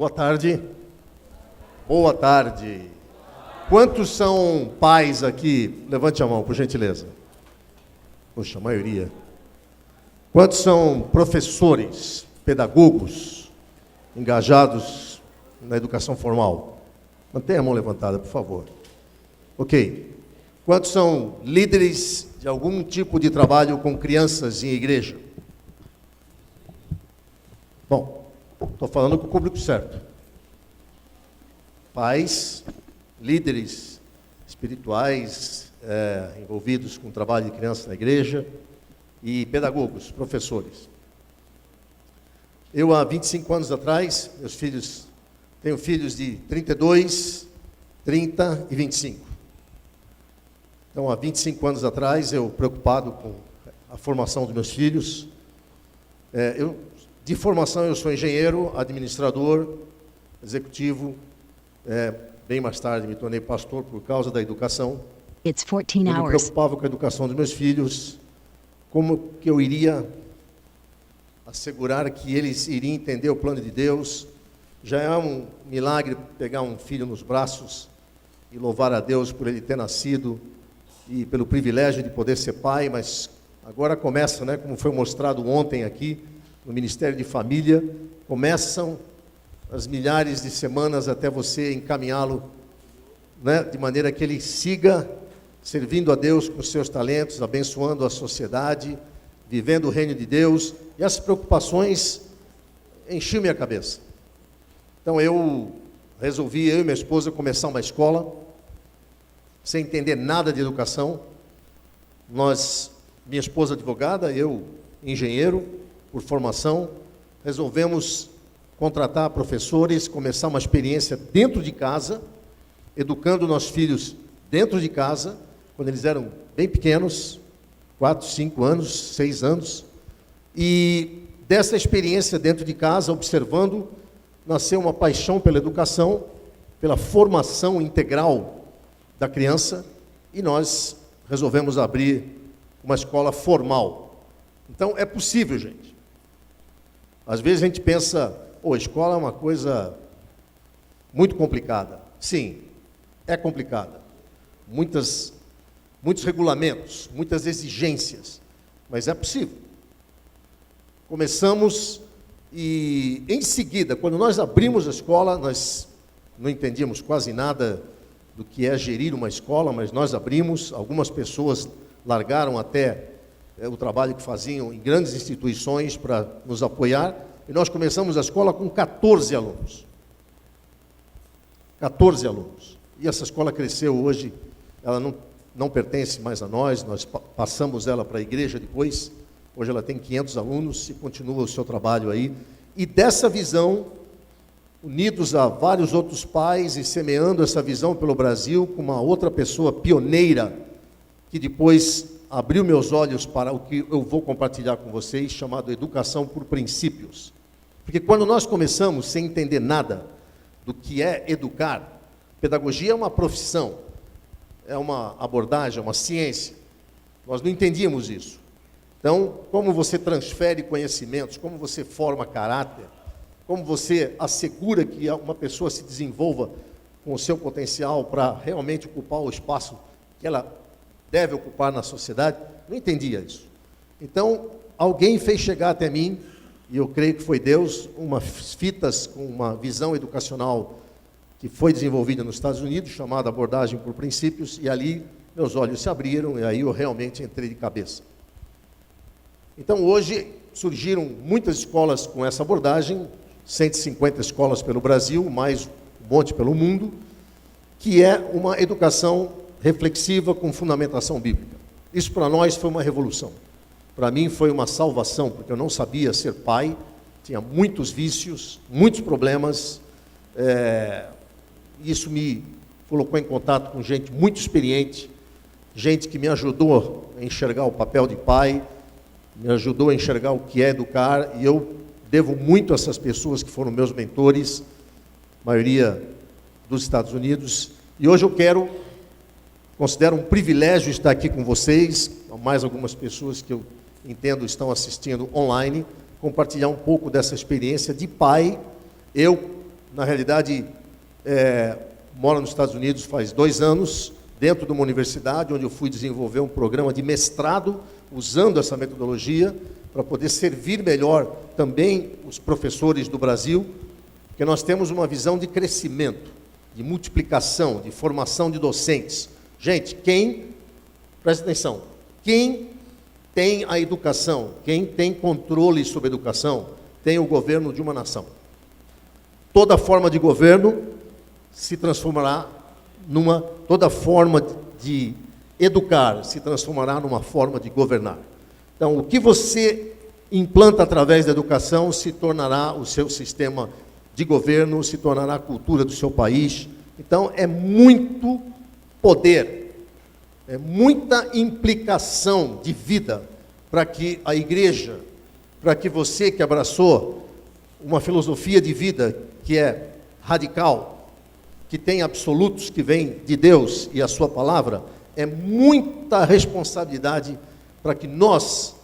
Boa tarde. Boa tarde. Quantos são pais aqui? Levante a mão, por gentileza. Poxa, a maioria. Quantos são professores, pedagogos, engajados na educação formal? Mantenha a mão levantada, por favor. Ok. Quantos são líderes de algum tipo de trabalho com crianças em igreja? Bom, estou falando com o público certo. Pais, líderes espirituais envolvidos com o trabalho de crianças na igreja e pedagogos, professores. Eu, há 25 anos atrás, tenho filhos de 32, 30 e 25. Então, há 25 anos atrás, eu preocupado com a formação dos meus filhos, de formação eu sou engenheiro, administrador, executivo, bem mais tarde me tornei pastor por causa da educação. It's 14 Eu me hours. preocupava com a educação dos meus filhos, como que eu iria assegurar que eles iriam entender o plano de Deus. Já é um milagre pegar um filho nos braços e louvar a Deus por ele ter nascido e pelo privilégio de poder ser pai, mas agora começa, como foi mostrado ontem aqui, no Ministério de Família, começam as milhares de semanas até você encaminhá-lo, de maneira que ele siga servindo a Deus com os seus talentos, abençoando a sociedade, vivendo o reino de Deus, e as preocupações enchiam minha cabeça. Então eu resolvi, eu e minha esposa, começar uma escola, sem entender nada de educação. Minha esposa advogada, eu engenheiro por formação, resolvemos contratar professores, começar uma experiência dentro de casa, educando nossos filhos dentro de casa, quando eles eram bem pequenos, 4, 5 anos, 6 anos, e dessa experiência dentro de casa, observando, nasceu uma paixão pela educação, pela formação integral da criança, e nós resolvemos abrir uma escola formal. Então, é possível, gente. Às vezes a gente pensa, a escola é uma coisa muito complicada. Sim, é complicada. Muitos regulamentos, muitas exigências, mas é possível. Começamos e, em seguida, quando nós abrimos a escola, nós não entendíamos quase nada do que é gerir uma escola, mas nós abrimos, algumas pessoas largaram até o trabalho que faziam em grandes instituições para nos apoiar, e nós começamos a escola com 14 alunos. 14 alunos. E essa escola cresceu hoje, ela não pertence mais a nós passamos ela para a igreja depois, hoje ela tem 500 alunos e continua o seu trabalho aí. E dessa visão, unidos a vários outros pais e semeando essa visão pelo Brasil, com uma outra pessoa pioneira, que depois abriu meus olhos para o que eu vou compartilhar com vocês, chamado Educação por Princípios. Porque quando nós começamos sem entender nada do que é educar, pedagogia é uma profissão, é uma abordagem, é uma ciência. Nós não entendíamos isso. Então, como você transfere conhecimentos, como você forma caráter, como você assegura que uma pessoa se desenvolva com o seu potencial para realmente ocupar o espaço que ela deve ocupar na sociedade, não entendia isso. Então, alguém fez chegar até mim, e eu creio que foi Deus, umas fitas com uma visão educacional que foi desenvolvida nos Estados Unidos, chamada Abordagem por Princípios, e ali meus olhos se abriram, e aí eu realmente entrei de cabeça. Então, hoje, surgiram muitas escolas com essa abordagem, 150 escolas pelo Brasil, mais um monte pelo mundo, que é uma educação reflexiva com fundamentação bíblica. Isso para nós foi uma revolução. Para mim foi uma salvação, porque eu não sabia ser pai, tinha muitos vícios, muitos problemas. Isso me colocou em contato com gente muito experiente, gente que me ajudou a enxergar o papel de pai, me ajudou a enxergar o que é educar, e eu devo muito a essas pessoas que foram meus mentores, maioria dos Estados Unidos, e hoje eu considero um privilégio estar aqui com vocês, mais algumas pessoas que eu entendo estão assistindo online, compartilhar um pouco dessa experiência de pai. Eu na realidade, mora nos Estados Unidos faz 2 anos, dentro de uma universidade, onde eu fui desenvolver um programa de mestrado, usando essa metodologia, para poder servir melhor também os professores do Brasil, porque nós temos uma visão de crescimento, de multiplicação, de formação de docentes. Gente, presta atenção, quem tem a educação, quem tem controle sobre a educação, tem o governo de uma nação. Toda forma de governo se transformará toda forma de educar se transformará numa forma de governar. Então, o que você implanta através da educação se tornará o seu sistema de governo, se tornará a cultura do seu país. Então, é muito poder, é muita implicação de vida para que a igreja, para que você que abraçou uma filosofia de vida que é radical, que tem absolutos que vêm de Deus e a sua palavra, é muita responsabilidade para que nós,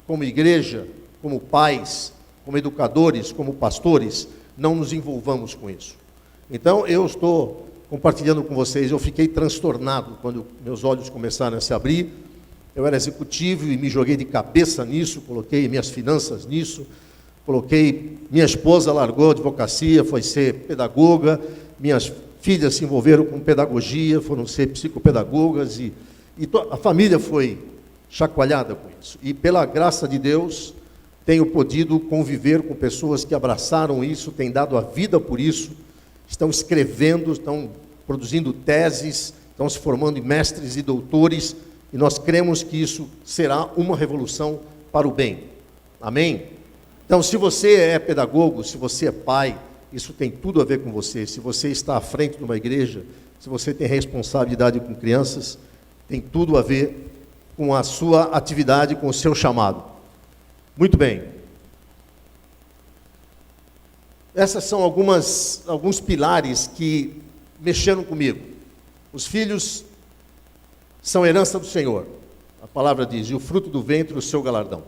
como igreja, como pais, como educadores, como pastores, não nos envolvamos com isso. Então, eu estou compartilhando com vocês, eu fiquei transtornado quando meus olhos começaram a se abrir. Eu era executivo e me joguei de cabeça nisso, coloquei minhas finanças nisso, minha esposa largou a advocacia, foi ser pedagoga, minhas filhas se envolveram com pedagogia, foram ser psicopedagogas e a família foi chacoalhada com isso. E pela graça de Deus, tenho podido conviver com pessoas que abraçaram isso, têm dado a vida por isso, estão escrevendo, estão produzindo teses, estão se formando em mestres e doutores, e nós cremos que isso será uma revolução para o bem. Amém? Então, se você é pedagogo, se você é pai, isso tem tudo a ver com você. Se você está à frente de uma igreja, se você tem responsabilidade com crianças, tem tudo a ver com a sua atividade, com o seu chamado. Muito bem. Essas são alguns pilares que mexeram comigo. Os filhos são herança do Senhor. A palavra diz, e o fruto do ventre, o seu galardão.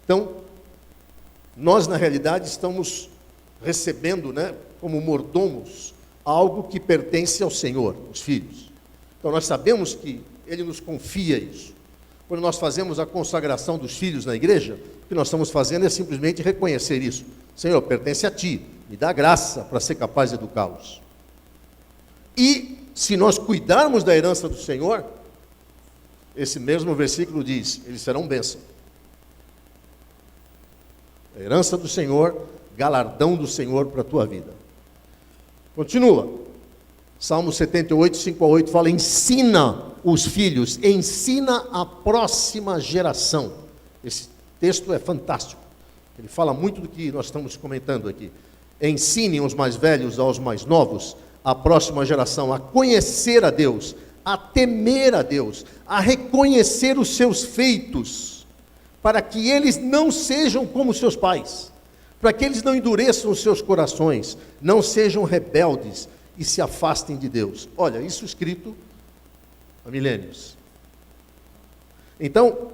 Então, nós, na realidade, estamos recebendo, como mordomos, algo que pertence ao Senhor, os filhos. Então, nós sabemos que Ele nos confia isso. Quando nós fazemos a consagração dos filhos na igreja, o que nós estamos fazendo é simplesmente reconhecer isso. Senhor, pertence a Ti, me dá graça para ser capaz de educá-los. E, se nós cuidarmos da herança do Senhor, esse mesmo versículo diz, eles serão bênção. A herança do Senhor, galardão do Senhor para a tua vida. Continua. Salmo 78, 5 a 8 fala, ensina os filhos, ensina a próxima geração. Esse texto é fantástico. Ele fala muito do que nós estamos comentando aqui. Ensinem os mais velhos aos mais novos, a próxima geração, a conhecer a Deus, a temer a Deus, a reconhecer os seus feitos, para que eles não sejam como seus pais, para que eles não endureçam os seus corações, não sejam rebeldes e se afastem de Deus. Olha, isso escrito há milênios. Então,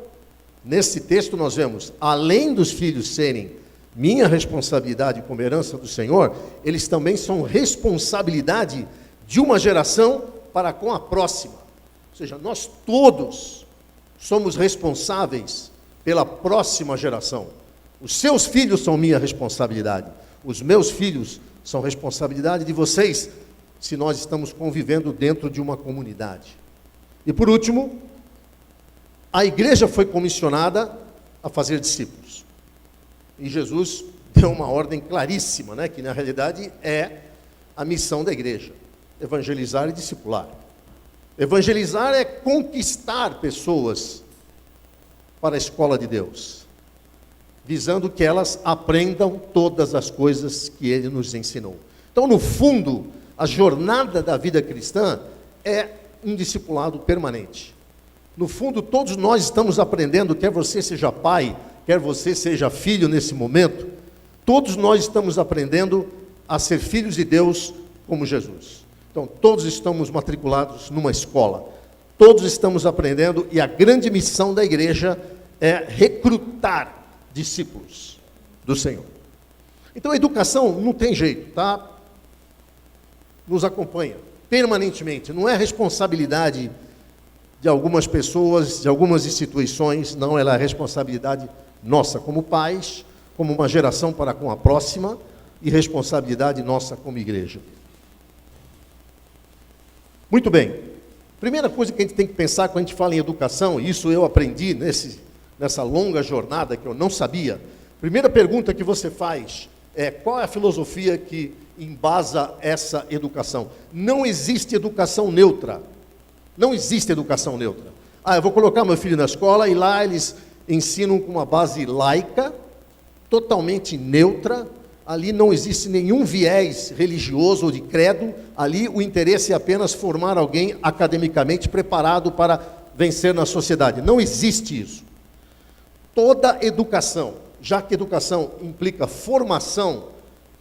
nesse texto nós vemos, além dos filhos serem minha responsabilidade como herança do Senhor, eles também são responsabilidade de uma geração para com a próxima. Ou seja, nós todos somos responsáveis pela próxima geração. Os seus filhos são minha responsabilidade. Os meus filhos são responsabilidade de vocês, se nós estamos convivendo dentro de uma comunidade. E por último, a igreja foi comissionada a fazer discípulos. E Jesus deu uma ordem claríssima, que na realidade é a missão da igreja: evangelizar e discipular. Evangelizar é conquistar pessoas para a escola de Deus, visando que elas aprendam todas as coisas que Ele nos ensinou. Então, no fundo, a jornada da vida cristã é um discipulado permanente. No fundo, todos nós estamos aprendendo, quer você seja pai, quer você seja filho nesse momento, todos nós estamos aprendendo a ser filhos de Deus como Jesus. Então, todos estamos matriculados numa escola, todos estamos aprendendo, e a grande missão da igreja é recrutar discípulos do Senhor. Então, a educação não tem jeito, tá? nos acompanha permanentemente. Não é responsabilidade de algumas pessoas, de algumas instituições, não, ela é responsabilidade nossa como pais, como uma geração para com a próxima, e responsabilidade nossa como igreja. Muito bem. Primeira coisa que a gente tem que pensar quando a gente fala em educação, e isso eu aprendi nessa longa jornada que eu não sabia. Primeira pergunta que você faz é: qual é a filosofia que embasa essa educação? Não existe educação neutra. Não existe educação neutra. Eu vou colocar meu filho na escola e lá eles ensinam com uma base laica, totalmente neutra. Ali não existe nenhum viés religioso ou de credo. Ali o interesse é apenas formar alguém academicamente preparado para vencer na sociedade. Não existe isso. Toda educação, já que educação implica formação,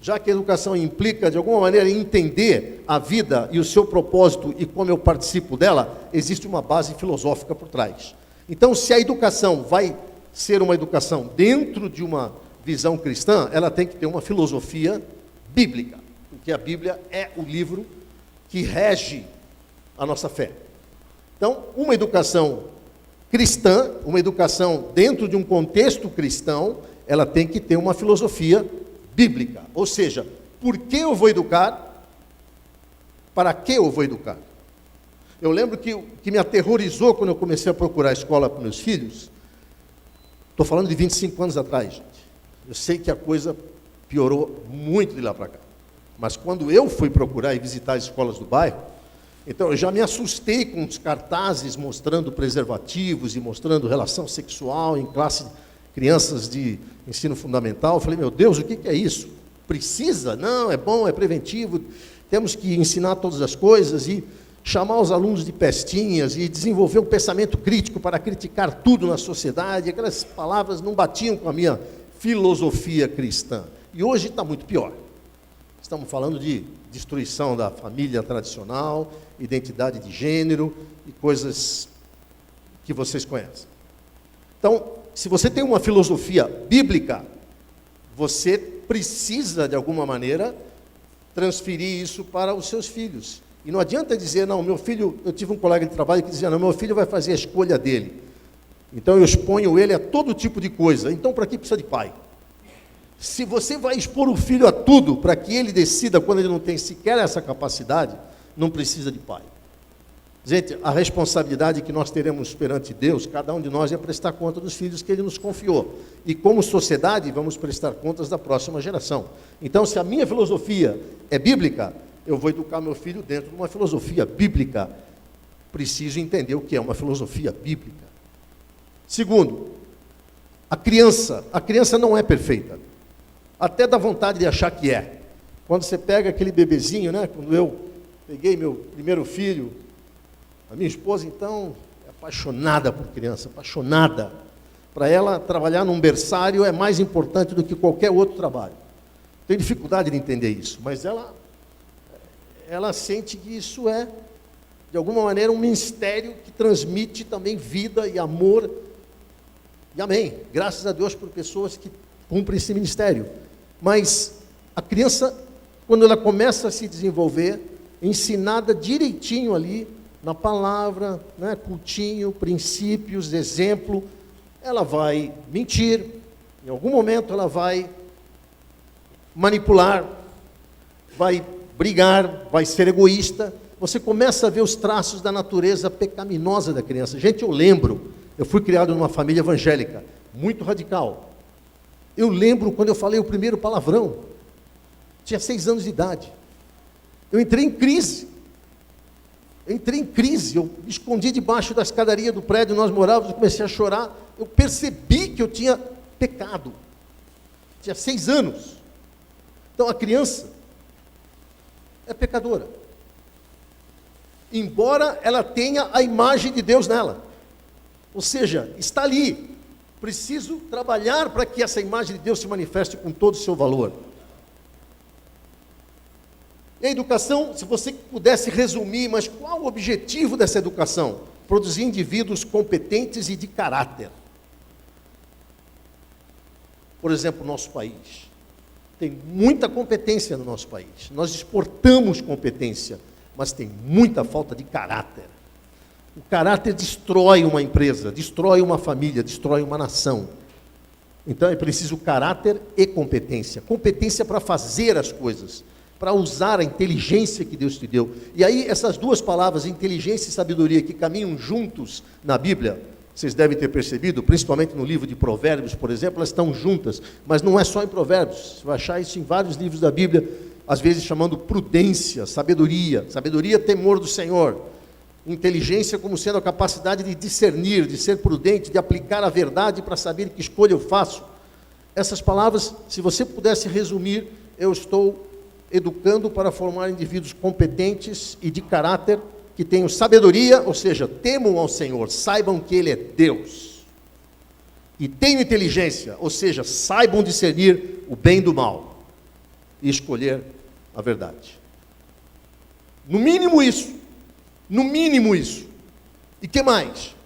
já que educação implica, de alguma maneira, entender a vida e o seu propósito e como eu participo dela, existe uma base filosófica por trás. Então, se a educação vai ser uma educação dentro de uma visão cristã, ela tem que ter uma filosofia bíblica, porque a Bíblia é o livro que rege a nossa fé. Então, uma educação cristã, uma educação dentro de um contexto cristão, ela tem que ter uma filosofia bíblica. Ou seja, por que eu vou educar? Para que eu vou educar? Eu lembro que o que me aterrorizou quando eu comecei a procurar escola para meus filhos, estou falando de 25 anos atrás, gente. Eu sei que a coisa piorou muito de lá para cá. Mas quando eu fui procurar e visitar as escolas do bairro, então eu já me assustei com os cartazes mostrando preservativos e mostrando relação sexual em classe de crianças de ensino fundamental. Eu falei, meu Deus, o que é isso? Precisa? Não, é bom, é preventivo. Temos que ensinar todas as coisas e chamar os alunos de pestinhas e desenvolver um pensamento crítico para criticar tudo na sociedade. Aquelas palavras não batiam com a minha filosofia cristã. E hoje está muito pior. Estamos falando de destruição da família tradicional, identidade de gênero e coisas que vocês conhecem. Então, se você tem uma filosofia bíblica, você precisa, de alguma maneira, transferir isso para os seus filhos. E não adianta dizer, não, meu filho, eu tive um colega de trabalho que dizia, não, meu filho vai fazer a escolha dele. Então eu exponho ele a todo tipo de coisa. Então para que precisa de pai? Se você vai expor o filho a tudo para que ele decida quando ele não tem sequer essa capacidade, não precisa de pai. Gente, a responsabilidade que nós teremos perante Deus, cada um de nós, é prestar conta dos filhos que Ele nos confiou. E como sociedade, vamos prestar contas da próxima geração. Então, se a minha filosofia é bíblica, eu vou educar meu filho dentro de uma filosofia bíblica. Preciso entender o que é uma filosofia bíblica. Segundo, a criança não é perfeita. Até dá vontade de achar que é. Quando você pega aquele bebezinho, né? Quando eu peguei meu primeiro filho, a minha esposa, então, é apaixonada por criança, apaixonada. Para ela, trabalhar num berçário é mais importante do que qualquer outro trabalho. Tenho dificuldade de entender isso, mas ela sente que isso é, de alguma maneira, um ministério que transmite também vida e amor. E amém. Graças a Deus por pessoas que cumprem esse ministério. Mas a criança, quando ela começa a se desenvolver, ensinada direitinho ali, na palavra, né, cultinho, princípios, exemplo, ela vai mentir, em algum momento ela vai manipular, vai brigar, vai ser egoísta. Você começa a ver os traços da natureza pecaminosa da criança. Gente, eu fui criado numa família evangélica, muito radical. Eu lembro quando eu falei o primeiro palavrão, tinha 6 anos de idade. Eu entrei em crise, eu me escondi debaixo da escadaria do prédio, nós morávamos, eu comecei a chorar, eu percebi que eu tinha pecado, tinha 6 anos. Então a criança é pecadora, embora ela tenha a imagem de Deus nela, ou seja, está ali, preciso trabalhar para que essa imagem de Deus se manifeste com todo o seu valor. E a educação, se você pudesse resumir, mas qual o objetivo dessa educação? Produzir indivíduos competentes e de caráter. Por exemplo, nosso país. Tem muita competência no nosso país. Nós exportamos competência, mas tem muita falta de caráter. O caráter destrói uma empresa, destrói uma família, destrói uma nação. Então é preciso caráter e competência. Competência para fazer as coisas, para usar a inteligência que Deus te deu. E aí essas duas palavras, inteligência e sabedoria, que caminham juntos na Bíblia, vocês devem ter percebido, principalmente no livro de Provérbios, por exemplo, elas estão juntas, mas não é só em Provérbios, você vai achar isso em vários livros da Bíblia, às vezes chamando prudência, sabedoria, temor do Senhor, inteligência como sendo a capacidade de discernir, de ser prudente, de aplicar a verdade para saber que escolha eu faço. Essas palavras, se você pudesse resumir, eu estou educando para formar indivíduos competentes e de caráter, que tenham sabedoria, ou seja, temam ao Senhor, saibam que Ele é Deus. E tenham inteligência, ou seja, saibam discernir o bem do mal e escolher a verdade. No mínimo isso. No mínimo isso. E que mais?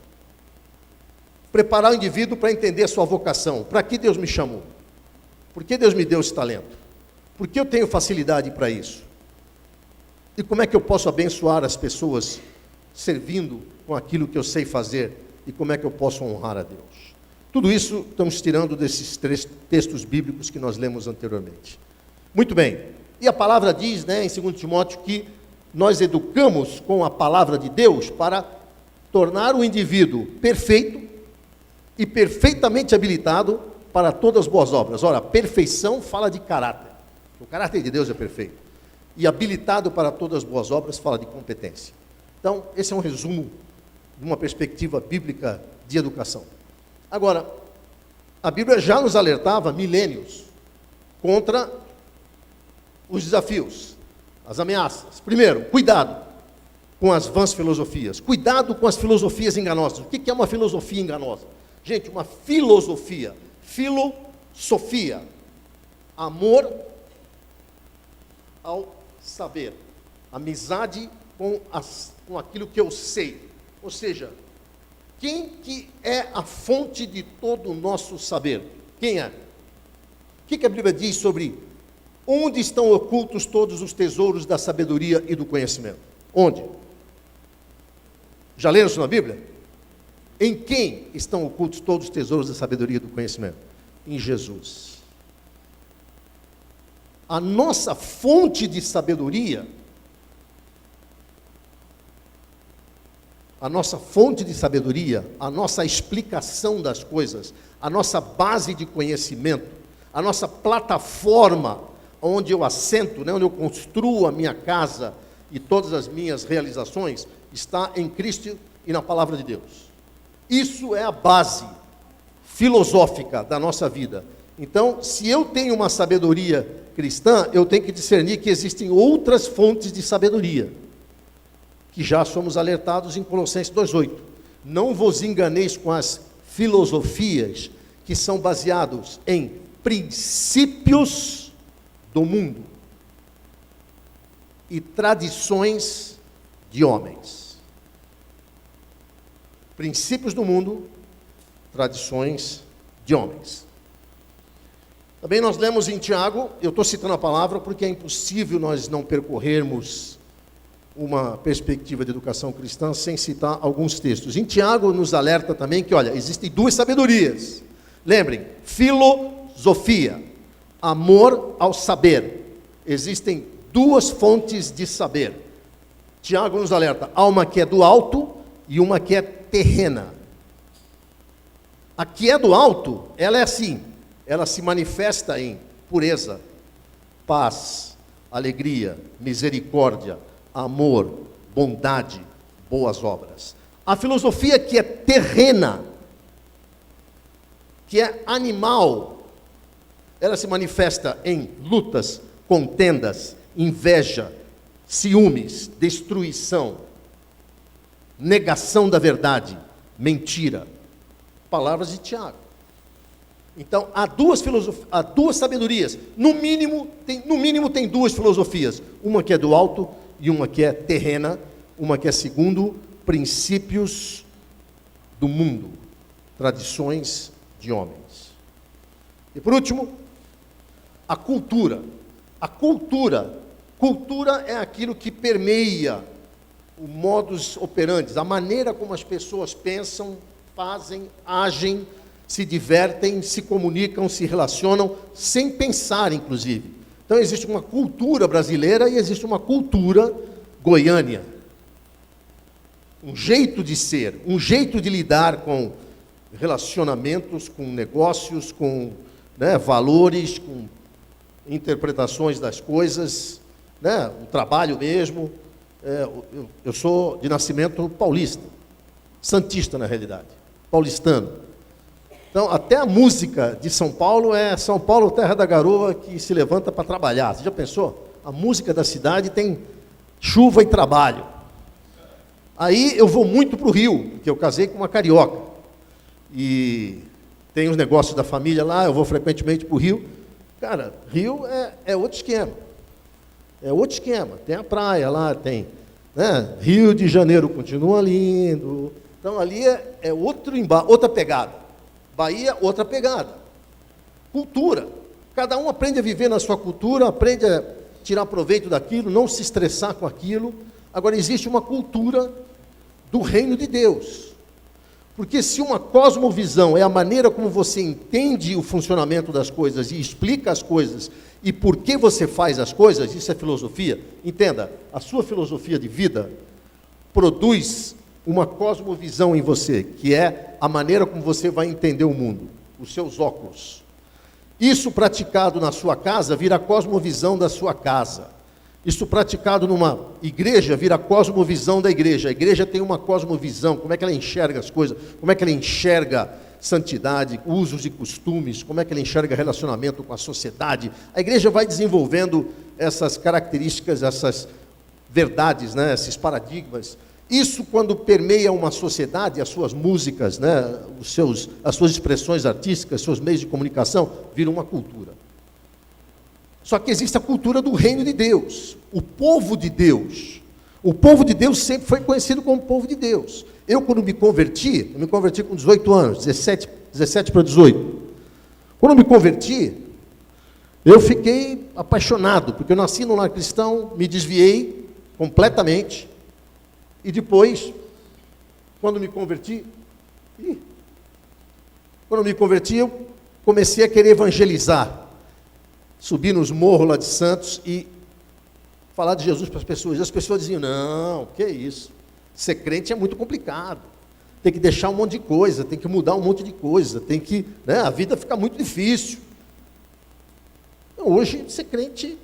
Preparar o indivíduo para entender a sua vocação. Para que Deus me chamou? Por que Deus me deu esse talento? Por que eu tenho facilidade para isso? E como é que eu posso abençoar as pessoas servindo com aquilo que eu sei fazer? E como é que eu posso honrar a Deus? Tudo isso estamos tirando desses 3 textos bíblicos que nós lemos anteriormente. Muito bem. E a palavra diz, em 2 Timóteo, que nós educamos com a palavra de Deus para tornar o indivíduo perfeito e perfeitamente habilitado para todas as boas obras. Ora, perfeição fala de caráter. O caráter de Deus é perfeito. E habilitado para todas as boas obras, fala de competência. Então, esse é um resumo de uma perspectiva bíblica de educação. Agora, a Bíblia já nos alertava milênios contra os desafios, as ameaças. Primeiro, cuidado com as vãs filosofias. Cuidado com as filosofias enganosas. O que é uma filosofia enganosa? Gente, uma filosofia. Filosofia. Amor ao saber, amizade com aquilo que eu sei. Ou seja, quem que é a fonte de todo o nosso saber? Quem é? O que a Bíblia diz sobre onde estão ocultos todos os tesouros da sabedoria e do conhecimento? Onde? Já leram isso na Bíblia? Em quem estão ocultos todos os tesouros da sabedoria e do conhecimento? Em Jesus. A nossa fonte de sabedoria, a nossa explicação das coisas, a nossa base de conhecimento, a nossa plataforma onde eu assento, onde eu construo a minha casa e todas as minhas realizações, está em Cristo e na palavra de Deus. Isso é a base filosófica da nossa vida. Então, se eu tenho uma sabedoria cristã, eu tenho que discernir que existem outras fontes de sabedoria, que já somos alertados em Colossenses 2,8. Não vos enganeis com as filosofias que são baseados em princípios do mundo e tradições de homens. Princípios do mundo, tradições de homens. Também nós lemos em Tiago, eu estou citando a palavra porque é impossível nós não percorrermos uma perspectiva de educação cristã sem citar alguns textos. Em Tiago nos alerta também que, olha, existem 2 sabedorias. Lembrem, filosofia, amor ao saber. Existem 2 fontes de saber. Tiago nos alerta, há uma que é do alto e uma que é terrena. A que é do alto, ela é assim. Ela se manifesta em pureza, paz, alegria, misericórdia, amor, bondade, boas obras. A filosofia que é terrena, que é animal, ela se manifesta em lutas, contendas, inveja, ciúmes, destruição, negação da verdade, mentira. Palavras de Tiago. Então, há 2 sabedorias. No mínimo tem 2 filosofias. Uma que é do alto e uma que é terrena. Uma que é segundo princípios do mundo, tradições de homens. E por último, A cultura. A cultura. Cultura é aquilo que permeia o modus operandi, a maneira como as pessoas pensam, fazem, agem, se divertem, se comunicam, se relacionam, sem pensar, inclusive. Então, existe uma cultura brasileira e existe uma cultura goiânia. Um jeito de ser, um jeito de lidar com relacionamentos, com negócios, com valores, com interpretações das coisas, o trabalho mesmo. Eu sou de nascimento paulista, santista na realidade, paulistano. Então, até a música de São Paulo é São Paulo, terra da garoa que se levanta para trabalhar. Você já pensou? A música da cidade tem chuva e trabalho. Aí eu vou muito para o Rio, porque eu casei com uma carioca. E tem os negócios da família lá, eu vou frequentemente para o Rio. Cara, Rio é outro esquema. É outro esquema. Tem a praia lá, tem. Rio de Janeiro continua lindo. Então ali é outra pegada. Bahia, outra pegada. Cultura. Cada um aprende a viver na sua cultura, aprende a tirar proveito daquilo, não se estressar com aquilo. Agora, existe uma cultura do reino de Deus. Porque se uma cosmovisão é a maneira como você entende o funcionamento das coisas e explica as coisas e por que você faz as coisas, isso é filosofia. Entenda, a sua filosofia de vida produz uma cosmovisão em você, que é a maneira como você vai entender o mundo, os seus óculos. Isso praticado na sua casa vira a cosmovisão da sua casa. Isso praticado numa igreja vira a cosmovisão da igreja. A igreja tem uma cosmovisão, como é que ela enxerga as coisas, como é que ela enxerga santidade, usos e costumes, como é que ela enxerga relacionamento com a sociedade. A igreja vai desenvolvendo essas características, essas verdades, esses paradigmas. Isso, quando permeia uma sociedade, as suas músicas, as suas expressões artísticas, seus meios de comunicação, vira uma cultura. Só que existe a cultura do reino de Deus, o povo de Deus. O povo de Deus sempre foi conhecido como povo de Deus. Eu, quando me converti com 18 anos, 17 para 18. Quando me converti, eu fiquei apaixonado, porque eu nasci num lar cristão, me desviei completamente, e depois, quando me converti, eu comecei a querer evangelizar. Subir nos morros lá de Santos e falar de Jesus para as pessoas. E as pessoas diziam, não, que isso? Ser crente é muito complicado. Tem que deixar um monte de coisa, tem que mudar um monte de coisa, tem que, a vida fica muito difícil. Hoje, ser crente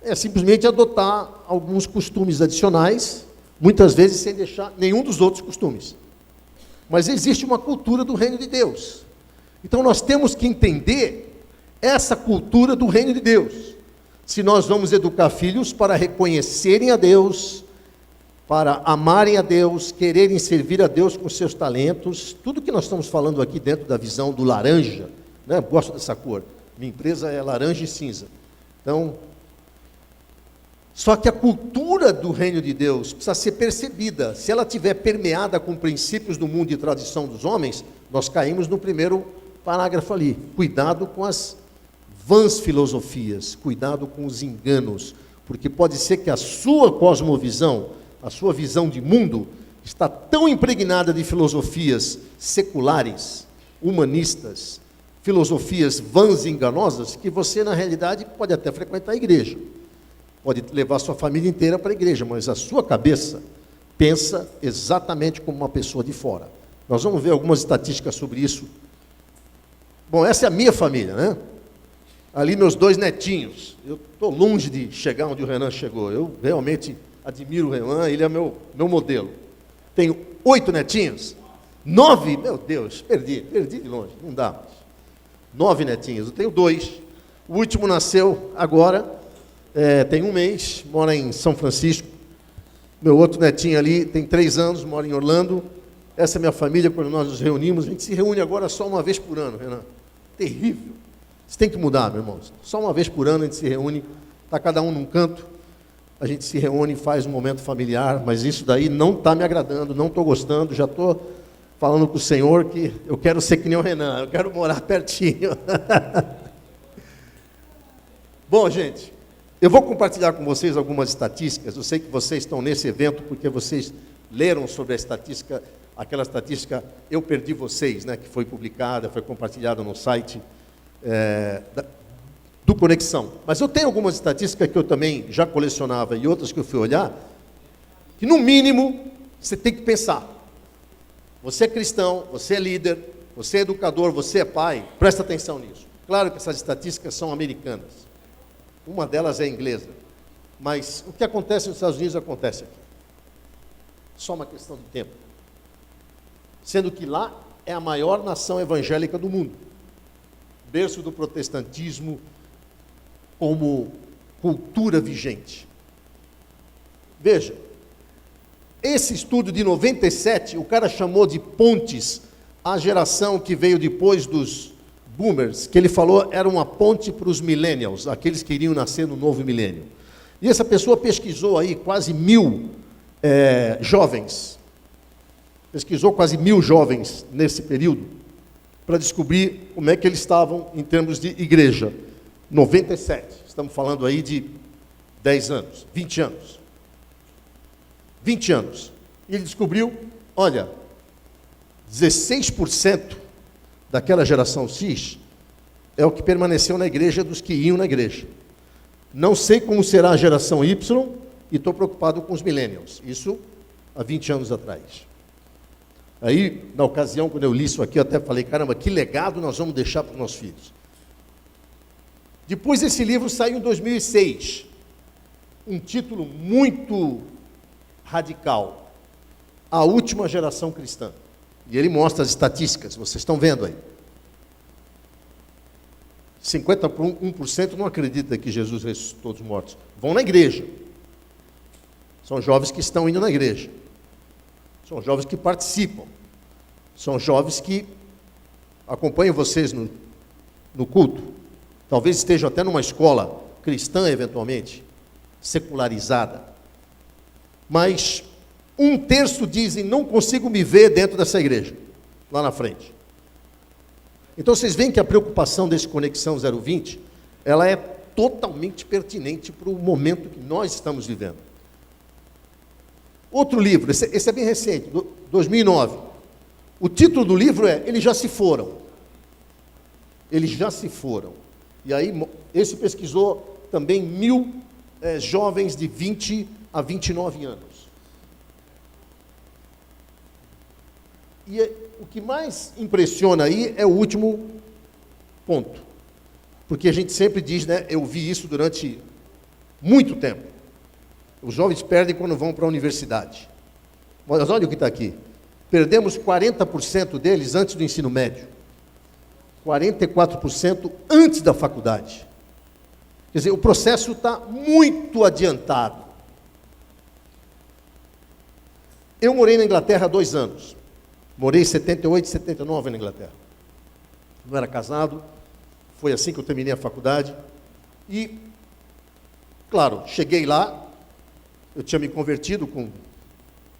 é simplesmente adotar alguns costumes adicionais, muitas vezes sem deixar nenhum dos outros costumes. Mas existe uma cultura do reino de Deus. Então nós temos que entender essa cultura do reino de Deus. Se nós vamos educar filhos para reconhecerem a Deus, para amarem a Deus, quererem servir a Deus com seus talentos, tudo que nós estamos falando aqui dentro da visão do laranja, gosto dessa cor, minha empresa é laranja e cinza. Então, só que a cultura do reino de Deus precisa ser percebida. Se ela estiver permeada com princípios do mundo e tradição dos homens, nós caímos no primeiro parágrafo ali. Cuidado com as vãs filosofias, cuidado com os enganos, porque pode ser que a sua cosmovisão, a sua visão de mundo, está tão impregnada de filosofias seculares, humanistas, filosofias vãs e enganosas, que você, na realidade, pode até frequentar a igreja, pode levar sua família inteira para a igreja, mas a sua cabeça pensa exatamente como uma pessoa de fora. Nós vamos ver algumas estatísticas sobre isso. Bom, essa é a minha família, Ali meus 2 netinhos. Eu estou longe de chegar onde o Renan chegou. Eu realmente admiro o Renan, ele é meu modelo. Tenho 8 netinhos. 9, meu Deus, perdi de longe, não dá mais. 9 netinhos, eu tenho 2. O último nasceu agora, tem 1 mês, mora em São Francisco. Meu outro netinho ali tem 3 anos, mora em Orlando. Essa é minha família, quando nós nos reunimos. A gente se reúne agora só uma vez por ano, Renan. Terrível. Isso tem que mudar, meu irmão. Só uma vez por ano a gente se reúne, está cada um num canto, a gente se reúne e faz um momento familiar, mas isso daí não está me agradando, não estou gostando, já estou falando com o Senhor que eu quero ser que nem o Renan, eu quero morar pertinho. Bom, gente, eu vou compartilhar com vocês algumas estatísticas. Eu sei que vocês estão nesse evento porque vocês leram sobre a estatística, aquela estatística Eu Perdi Vocês, né, que foi publicada, foi compartilhada no site do Conexão. Mas eu tenho algumas estatísticas que eu também já colecionava e outras que eu fui olhar, que no mínimo você tem que pensar. Você é cristão, você é líder, você é educador, você é pai, presta atenção nisso. Claro que essas estatísticas são americanas. Uma delas é inglesa. Mas o que acontece nos Estados Unidos acontece aqui. Só uma questão de tempo. Sendo que lá é a maior nação evangélica do mundo. Berço do protestantismo como cultura vigente. Veja, esse estudo de 97, o cara chamou de pontes a geração que veio depois dos boomers, que ele falou era uma ponte para os millennials, aqueles que iriam nascer no novo milênio. E essa pessoa pesquisou aí quase 1000 jovens, pesquisou quase 1000 jovens nesse período, para descobrir como é que eles estavam em termos de igreja. 97, estamos falando aí de 10 anos, 20 anos. 20 anos. E ele descobriu, olha, 16% daquela geração cis é o que permaneceu na igreja dos que iam na igreja. Não sei como será a geração Y e estou preocupado com os millennials. Isso há 20 anos atrás. Aí, na ocasião, quando eu li isso aqui, eu até falei, caramba, que legado nós vamos deixar para os nossos filhos. Depois esse livro saiu em 2006. Um título muito radical. A última geração cristã. E ele mostra as estatísticas, vocês estão vendo aí. 51% não acredita que Jesus ressuscitou dos mortos. Vão na igreja. São jovens que estão indo na igreja. São jovens que participam. São jovens que acompanham vocês no culto. Talvez estejam até numa escola cristã, eventualmente, secularizada. Mas 1/3 dizem, não consigo me ver dentro dessa igreja, lá na frente. Então vocês veem que a preocupação desse Conexão 020, ela é totalmente pertinente para o momento que nós estamos vivendo. Outro livro, esse é bem recente, 2009. O título do livro é Eles Já Se Foram. Eles já se foram. E aí, esse pesquisou também 1000 jovens de 20 a 29 anos. E o que mais impressiona aí é o último ponto. Porque a gente sempre diz, né, eu vi isso durante muito tempo. Os jovens perdem quando vão para a universidade. Mas olha o que está aqui. Perdemos 40% deles antes do ensino médio. 44% antes da faculdade. Quer dizer, o processo está muito adiantado. Eu morei na Inglaterra há 2 anos. Morei em 78 e 79 na Inglaterra. Não era casado. Foi assim que eu terminei a faculdade. E, claro, cheguei lá. Eu tinha me convertido com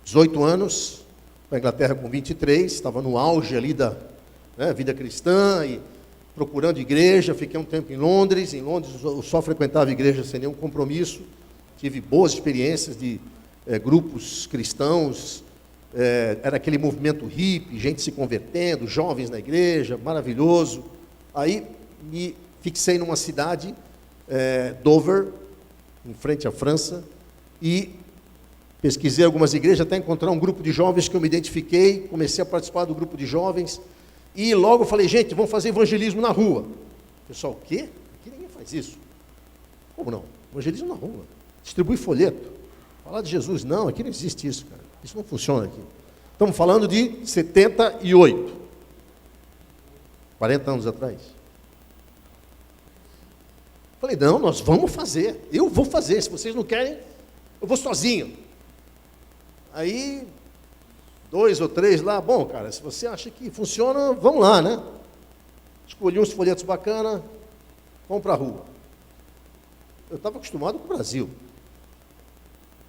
18 anos. Para a Inglaterra com 23. Estava no auge ali da vida cristã e procurando igreja. Fiquei um tempo em Londres. Em Londres eu só frequentava igreja sem nenhum compromisso. Tive boas experiências de grupos cristãos. Era aquele movimento hippie, gente se convertendo, jovens na igreja, maravilhoso. Aí me fixei numa cidade, Dover, em frente à França, e pesquisei algumas igrejas até encontrar um grupo de jovens que eu me identifiquei, comecei a participar do grupo de jovens, e logo falei, gente, vamos fazer evangelismo na rua. Pessoal, o quê? Aqui ninguém faz isso. Como não? Evangelismo na rua. Distribui folheto. Falar de Jesus. Não, aqui não existe isso, cara. Isso não funciona aqui. Estamos falando de 78. 40 anos atrás. Falei, não, nós vamos fazer. Eu vou fazer. Se vocês não querem, eu vou sozinho. Aí, 2 ou 3 lá. Bom, cara, se você acha que funciona, vamos lá, né? Escolhi uns folhetos bacanas. Vamos para a rua. Eu estava acostumado com o Brasil.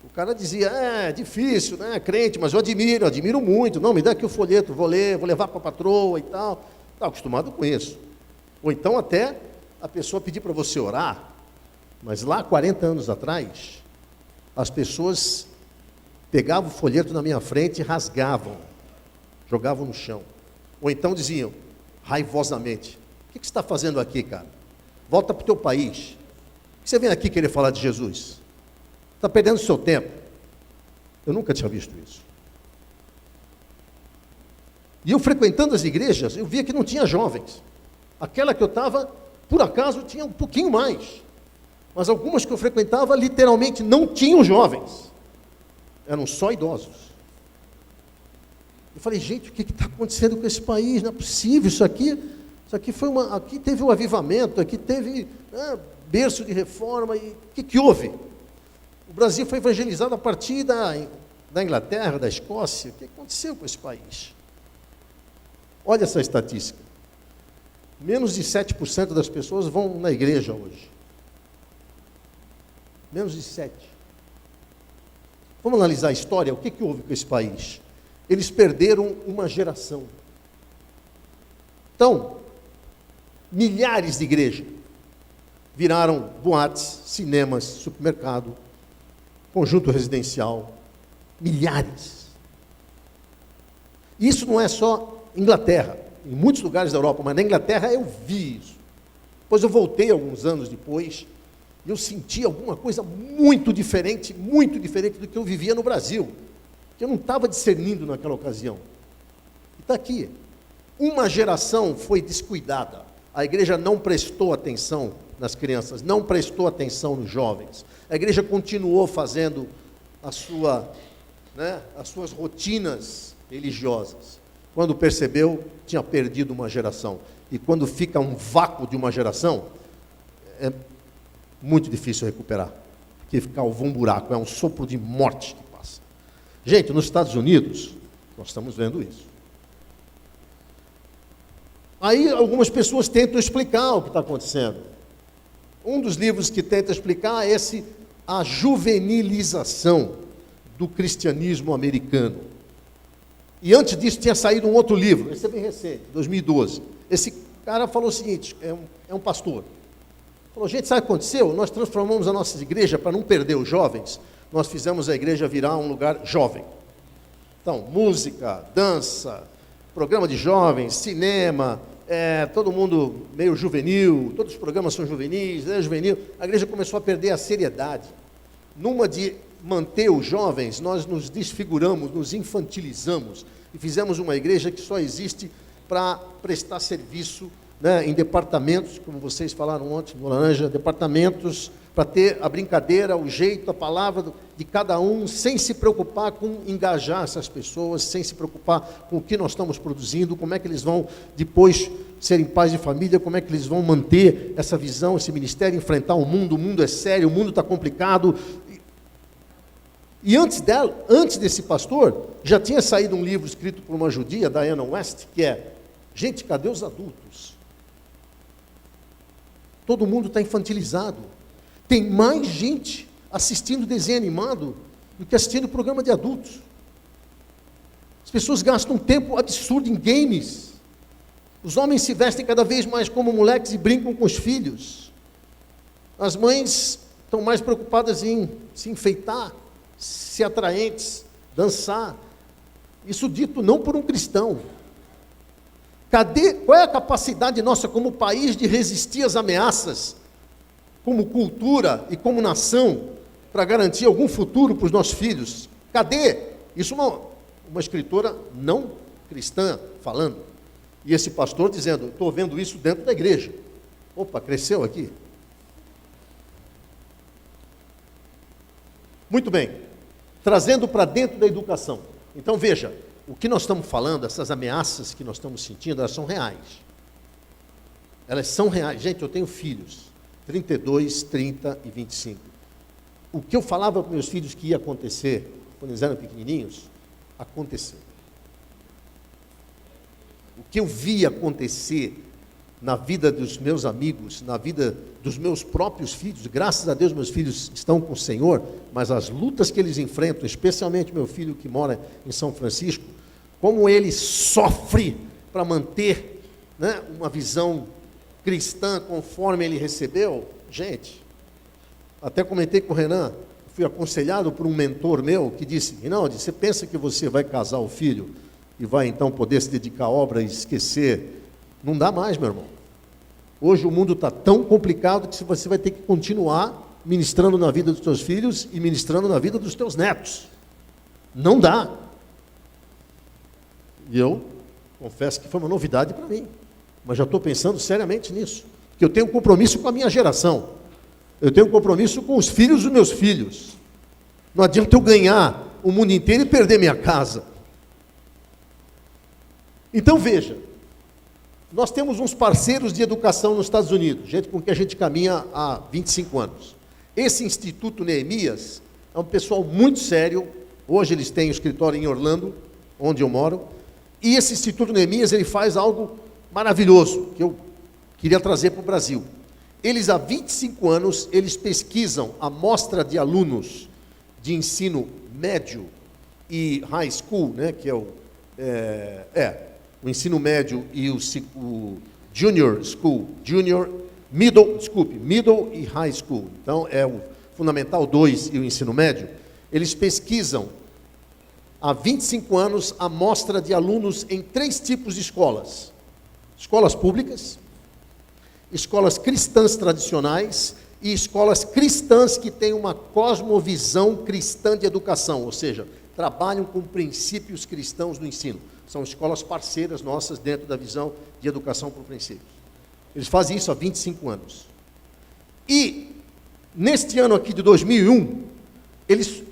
O cara dizia, é difícil, né, crente, mas eu admiro muito. Não, me dá aqui o folheto, vou ler, vou levar para a patroa e tal. Estava acostumado com isso. Ou então até a pessoa pedir para você orar. Mas lá, 40 anos atrás, as pessoas pegavam o folheto na minha frente e rasgavam, jogavam no chão. Ou então diziam, raivosamente, o que você está fazendo aqui, cara? Volta para o teu país. Por que você vem aqui querer falar de Jesus? Está perdendo o seu tempo. Eu nunca tinha visto isso. E eu frequentando as igrejas, eu via que não tinha jovens. Aquela que eu estava, por acaso, tinha um pouquinho mais. Mas algumas que eu frequentava, literalmente, não tinham jovens. Eram só idosos. Eu falei, gente, o que está acontecendo com esse país? Não é possível, isso aqui foi aqui teve um avivamento, aqui teve berço de reforma, e o que houve? O Brasil foi evangelizado a partir da Inglaterra, da Escócia. O que aconteceu com esse país? Olha essa estatística. Menos de 7% das pessoas vão na igreja hoje. Menos de 7%. Vamos analisar a história, o que houve com esse país? Eles perderam uma geração. Então, milhares de igrejas viraram boates, cinemas, supermercado, conjunto residencial. Milhares. Isso não é só Inglaterra, em muitos lugares da Europa, mas na Inglaterra eu vi isso. Depois eu voltei alguns anos depois, e eu senti alguma coisa muito diferente do que eu vivia no Brasil, que eu não estava discernindo naquela ocasião. E está aqui. Uma geração foi descuidada. A igreja não prestou atenção nas crianças, não prestou atenção nos jovens. A igreja continuou fazendo as suas rotinas religiosas. Quando percebeu, tinha perdido uma geração. E quando fica um vácuo de uma geração, é muito difícil recuperar. Porque cavou um buraco, é um sopro de morte que passa. Gente, nos Estados Unidos, nós estamos vendo isso. Aí algumas pessoas tentam explicar o que está acontecendo. Um dos livros que tenta explicar é a juvenilização do cristianismo americano. E antes disso tinha saído um outro livro, esse é bem recente, 2012. Esse cara falou o seguinte, é um pastor. Falou, gente, sabe o que aconteceu? Nós transformamos a nossa igreja, para não perder os jovens, nós fizemos a igreja virar um lugar jovem. Então, música, dança, programa de jovens, cinema, todo mundo meio juvenil, todos os programas são juvenis, juvenil. A igreja começou a perder a seriedade. Numa de manter os jovens, nós nos desfiguramos, nos infantilizamos e fizemos uma igreja que só existe para prestar serviço, em departamentos, como vocês falaram ontem no Laranja, departamentos para ter a brincadeira, o jeito, a palavra de cada um, sem se preocupar com engajar essas pessoas, sem se preocupar com o que nós estamos produzindo, como é que eles vão depois serem pais de família, como é que eles vão manter essa visão, esse ministério, enfrentar o mundo é sério, o mundo está complicado. E antes desse pastor, já tinha saído um livro escrito por uma judia, Diana West, que é, gente, cadê os adultos? Todo mundo está infantilizado. Tem mais gente assistindo desenho animado do que assistindo programa de adultos. As pessoas gastam um tempo absurdo em games. Os homens se vestem cada vez mais como moleques e brincam com os filhos. As mães estão mais preocupadas em se enfeitar, ser atraentes, dançar. Isso dito não por um cristão. Qual é a capacidade nossa como país de resistir às ameaças, como cultura e como nação, para garantir algum futuro para os nossos filhos? Cadê? Isso uma escritora não cristã falando. E esse pastor dizendo, estou vendo isso dentro da igreja. Opa, cresceu aqui. Muito bem. Trazendo para dentro da educação. Então veja, o que nós estamos falando, essas ameaças que nós estamos sentindo, elas são reais. Elas são reais. Gente, eu tenho filhos, 32, 30 e 25. O que eu falava para meus filhos que ia acontecer, quando eles eram pequenininhos, aconteceu. O que eu via acontecer na vida dos meus amigos, na vida dos meus próprios filhos, graças a Deus meus filhos estão com o Senhor, mas as lutas que eles enfrentam, especialmente meu filho que mora em São Francisco, como ele sofre para manter uma visão cristã conforme ele recebeu, gente, Até comentei com o Renan, fui aconselhado por um mentor meu que disse: Rinaldi, você pensa que você vai casar o filho e vai então poder se dedicar à obra e esquecer? Não dá mais, meu irmão. Hoje o mundo está tão complicado que você vai ter que continuar ministrando na vida dos teus filhos e ministrando na vida dos teus netos. Não dá. E eu confesso que foi uma novidade para mim, mas já estou pensando seriamente nisso, porque eu tenho um compromisso com a minha geração, eu tenho um compromisso com os filhos dos meus filhos. Não adianta eu ganhar o mundo inteiro e perder minha casa. Então veja, nós temos uns parceiros de educação nos Estados Unidos, gente com quem a gente caminha há 25 anos. Esse Instituto Neemias é um pessoal muito sério. Hoje eles têm um escritório em Orlando, onde eu moro, e esse Instituto Neemias, ele faz algo maravilhoso, que eu queria trazer para o Brasil. Eles, há 25 anos, eles pesquisam a amostra de alunos de ensino médio e high school, né, que é o ensino médio e o junior school, middle e high school. Então, é o Fundamental 2 e o ensino médio. Eles pesquisam há 25 anos a amostra de alunos em 3 tipos de escolas: escolas públicas, escolas cristãs tradicionais e escolas cristãs que têm uma cosmovisão cristã de educação, ou seja, trabalham com princípios cristãos no ensino. São escolas parceiras nossas dentro da visão de educação por princípios. Eles fazem isso há 25 anos. E, neste ano aqui de 2001,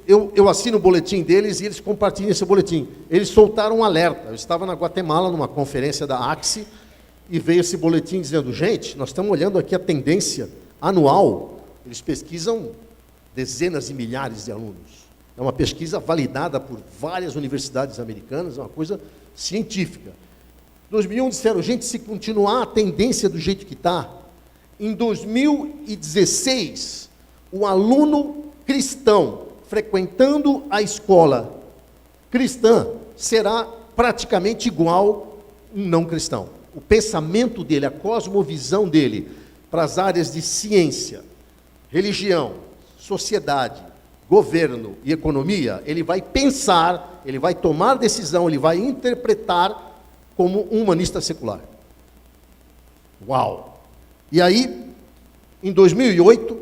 eu assino o boletim deles e eles compartilham esse boletim. Eles soltaram um alerta. Eu estava na Guatemala, numa conferência da AXE, e veio esse boletim dizendo: gente, nós estamos olhando aqui a tendência anual. Eles pesquisam dezenas de milhares de alunos. É uma pesquisa validada por várias universidades americanas, é uma coisa científica. Em 2001 disseram: gente, se continuar a tendência do jeito que está, em 2016, o aluno cristão frequentando a escola cristã será praticamente igual a um não cristão. O pensamento dele, a cosmovisão dele para as áreas de ciência, religião, sociedade, governo e economia, ele vai pensar, ele vai tomar decisão, ele vai interpretar como um humanista secular. Uau! E aí, em 2008,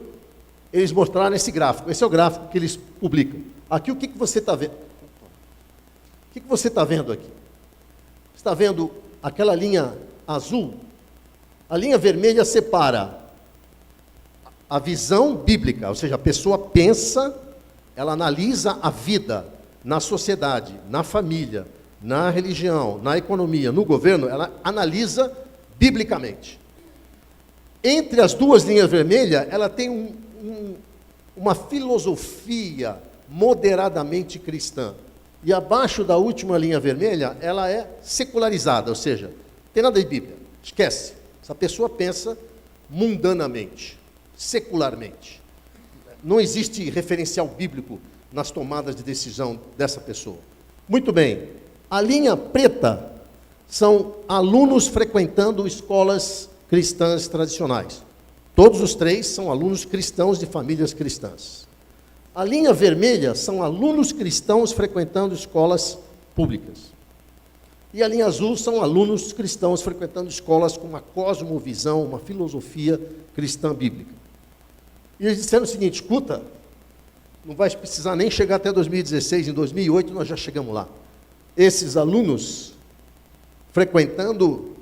eles mostraram esse gráfico. Esse é o gráfico que eles publicam. Aqui, o que você está vendo? O que você está vendo aqui? Você está vendo aquela linha azul? A linha vermelha separa a visão bíblica, ou seja, a pessoa pensa, ela analisa a vida na sociedade, na família, na religião, na economia, no governo, ela analisa biblicamente. Entre as duas linhas vermelhas, ela tem uma filosofia moderadamente cristã. E abaixo da última linha vermelha, ela é secularizada, ou seja, não tem nada de Bíblia. Esquece. Essa pessoa pensa mundanamente, secularmente. Não existe referencial bíblico nas tomadas de decisão dessa pessoa. Muito bem. A linha preta são alunos frequentando escolas cristãs tradicionais. Todos os 3 são alunos cristãos de famílias cristãs. A linha vermelha são alunos cristãos frequentando escolas públicas. E a linha azul são alunos cristãos frequentando escolas com uma cosmovisão, uma filosofia cristã bíblica. E eles disseram o seguinte: escuta, não vai precisar nem chegar até 2016, em 2008 nós já chegamos lá. Esses alunos frequentando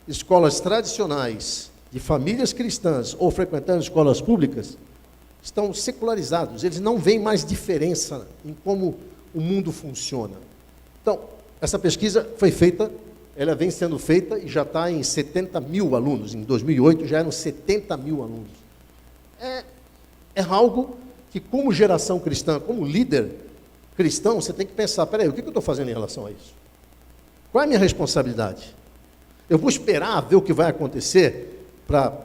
escolas tradicionais de famílias cristãs ou frequentando escolas públicas estão secularizados, eles não veem mais diferença em como o mundo funciona. Então, essa pesquisa foi feita, ela vem sendo feita e já está em 70 mil alunos. Em 2008 já eram 70 mil alunos. É algo que, como geração cristã, como líder cristão, você tem que pensar: peraí, o que eu estou fazendo em relação a isso? Qual é a minha responsabilidade? Eu vou esperar ver o que vai acontecer para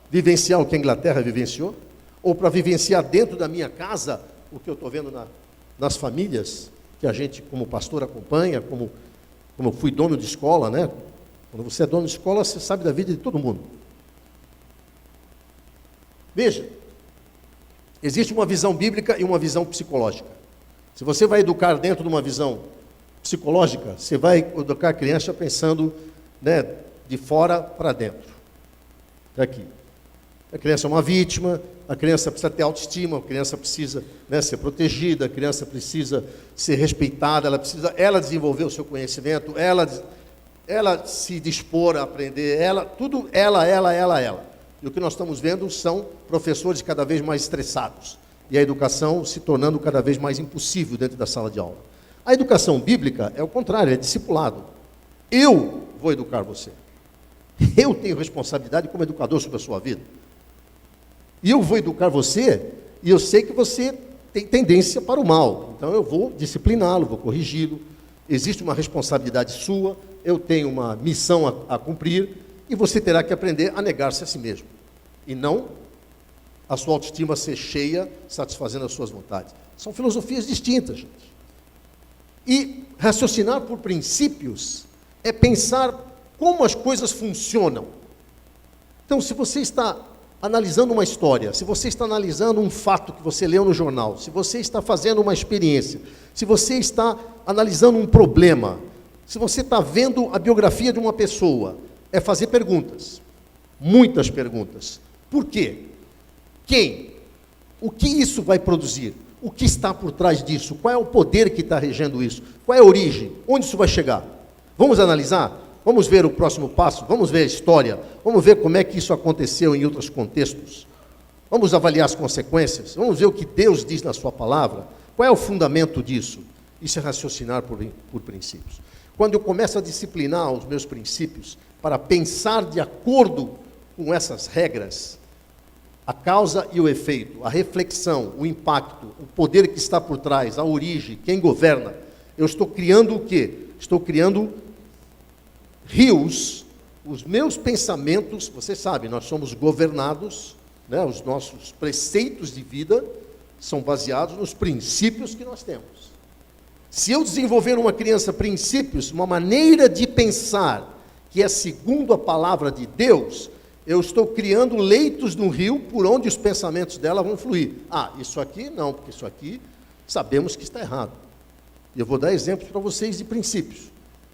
vivenciar o que a Inglaterra vivenciou? Ou para vivenciar dentro da minha casa o que eu estou vendo nas famílias que a gente, como pastor, acompanha, como eu fui dono de escola, né? Quando você é dono de escola, você sabe da vida de todo mundo. Veja, Existe uma visão bíblica e uma visão psicológica. Se você vai educar dentro de uma visão psicológica, você vai educar a criança pensando, né, de fora para dentro. Daqui. A criança é uma vítima, a criança precisa ter autoestima, a criança precisa, né, ser protegida, a criança precisa ser respeitada, ela precisa desenvolver o seu conhecimento, ela se dispor a aprender, tudo ela. E o que nós estamos vendo são professores cada vez mais estressados e a educação se tornando cada vez mais impossível dentro da sala de aula. A educação bíblica é o contrário, é discipulado. Eu vou educar você. Eu tenho responsabilidade como educador sobre a sua vida. E eu vou educar você, e eu sei que você tem tendência para o mal. Então eu vou discipliná-lo, vou corrigi-lo. Existe uma responsabilidade sua, eu tenho uma missão a cumprir, e você terá que aprender a negar-se a si mesmo. E não a sua autoestima ser cheia, satisfazendo as suas vontades. São filosofias distintas, gente. E raciocinar por princípios é pensar como as coisas funcionam. Então, se você está analisando uma história, se você está analisando um fato que você leu no jornal, se você está fazendo uma experiência, se você está analisando um problema, se você está vendo a biografia de uma pessoa, é fazer perguntas, muitas perguntas. Por quê? Quem? O que isso vai produzir? O que está por trás disso? Qual é o poder que está regendo isso? Qual é a origem? Onde isso vai chegar? Vamos analisar? Vamos ver o próximo passo? Vamos ver a história? Vamos ver como é que isso aconteceu em outros contextos? Vamos avaliar as consequências? Vamos ver o que Deus diz na sua palavra? Qual é o fundamento disso? Isso é raciocinar por princípios. Quando eu começo a disciplinar os meus princípios para pensar de acordo com essas regras, a causa e o efeito, a reflexão, o impacto, o poder que está por trás, a origem, quem governa, eu estou criando o quê? Estou criando rios, os meus pensamentos, você sabe, nós somos governados, né, os nossos preceitos de vida são baseados nos princípios que nós temos. Se eu desenvolver uma criança princípios, uma maneira de pensar que é segundo a palavra de Deus, eu estou criando leitos no rio por onde os pensamentos dela vão fluir. Ah, isso aqui não, porque isso aqui sabemos que está errado. E eu vou dar exemplos para vocês de princípios.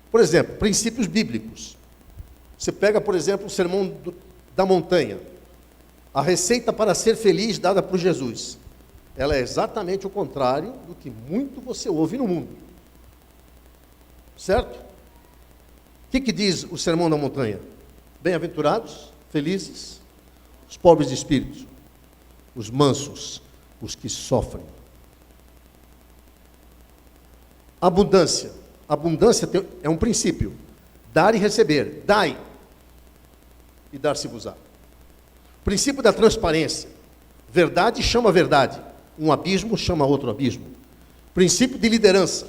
Por exemplo, princípios bíblicos. Você pega, por exemplo, o Sermão da Montanha. A receita para ser feliz dada por Jesus. Ela é exatamente o contrário do que muito você ouve no mundo. Certo? O que diz o Sermão da Montanha? Bem-aventurados, felizes, os pobres de espírito, os mansos, os que sofrem. Abundância. Abundância é um princípio. Dar e receber. Dai e dar-se-vos-á. Princípio da transparência. Verdade chama verdade. Um abismo chama outro abismo. Princípio de liderança.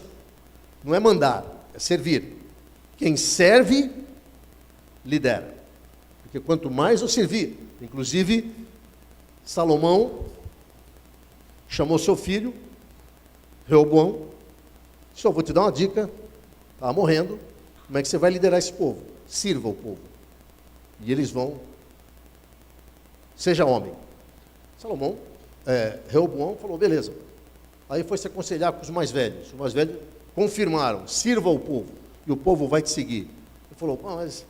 Não é mandar, é servir. Quem serve, lidera. Porque quanto mais eu servir, inclusive Salomão chamou seu filho, Reoboão, só vou te dar uma dica, está morrendo, como é que você vai liderar esse povo? Sirva o povo. E eles vão, seja homem. Reoboão falou, beleza. Aí foi se aconselhar com os mais velhos. Os mais velhos confirmaram, sirva o povo, e o povo vai te seguir. Ele falou, mas